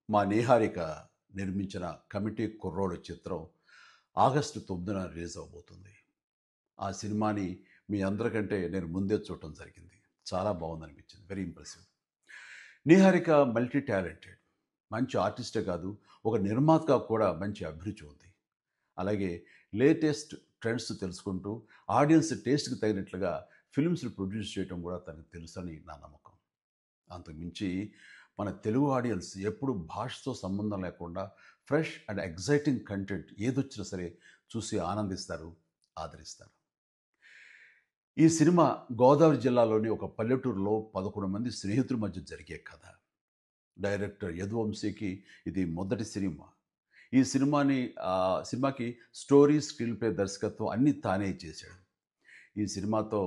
మా నీహారిక నిర్మించిన కమిటీ కుర్రోడు చిత్రం ఆగస్టు 9న రిలీజ్ అవబోతుంది. ఆ సినిమాని మీ అందరికంటే నేను ముందే చూడటం జరిగింది. చాలా బాగుందనిపించింది. Very impressive. Niharika multi talented. మంచి ఆర్టిస్టే కాదు, ఒక నిర్మాతగా కూడా మంచి అభిరుచి ఉంది. అలాగే లేటెస్ట్ ట్రెండ్స్ తెలుసుకుంటూ ఆడియన్స్ టేస్ట్‌కి తగినట్లుగా ఫిల్మ్స్‌ని ప్రొడ్యూస్ చేయటం కూడా తనకు తెలుసని నా నమ్మకం. అంతకుమించి మన తెలుగు ఆడియన్స్ ఎప్పుడు భాషతో సంబంధం లేకుండా ఫ్రెష్ అండ్ ఎగ్జైటింగ్ కంటెంట్ ఏదొచ్చినా సరే చూసి ఆనందిస్తారు, ఆదరిస్తారు. ఈ సినిమా గోదావరి జిల్లాలోని ఒక పల్లెటూరులో 11 మంది స్నేహితుల మధ్య జరిగే కథ. డైరెక్టర్ యదువంశీకి ఇది మొదటి సినిమా. ఈ సినిమాకి స్టోరీ, స్క్రీన్ ప్లే, దర్శకత్వం అన్నీ తానే చేశాడు. ఈ సినిమాతో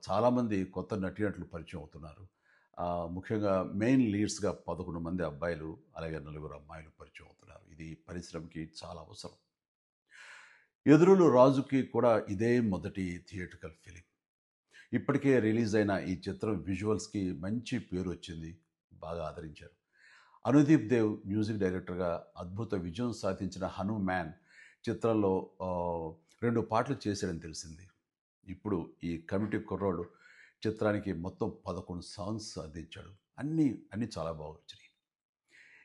చాలామంది కొత్త నటీనటులు పరిచయం అవుతున్నారు. ముఖ్యంగా మెయిన్ లీడ్స్‌గా 11 మంది అబ్బాయిలు, అలాగే నలుగురు అమ్మాయిలు పరిచయం అవుతున్నారు. ఇది పరిశ్రమకి చాలా అవసరం. 'ఎదురులు రాజు'కి కూడా ఇదే మొదటి థియేట్రికల్ ఫిలిం. ఇప్పటికే రిలీజ్ అయిన ఈ చిత్రం విజువల్స్‌కి మంచి పేరొచ్చింది. బాగా ఆదరించారు. అనుదీప్ దేవ్ మ్యూజిక్ డైరెక్టర్‌గా అద్భుత విజయం సాధించిన 'హనుమాన్' చిత్రంలో 2 పాటలు చేశాడని తెలిసింది. ఇప్పుడు ఈ కమిటీ కుర్రోడు చిత్రానికి మొత్తం 11 సాంగ్స్ అందించాడు. అన్నీ చాలా బాగా వచ్చినాయి.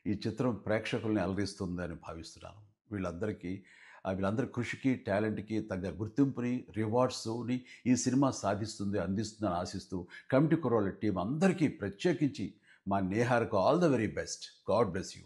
ఈ చిత్రం ప్రేక్షకుల్ని అలరిస్తుందని భావిస్తున్నాను. వీళ్ళందరి కృషికి, టాలెంట్‌కి తగ్గ గుర్తింపుని, రివార్డ్స్‌ని ఈ సినిమా సాధిస్తుంది, అందిస్తుందని ఆశిస్తూ కమిటీ కుర్రోళ్ళ టీమ్ అందరికీ ప్రత్యేకించి మా నేహార్‌కు all the very best. God bless you.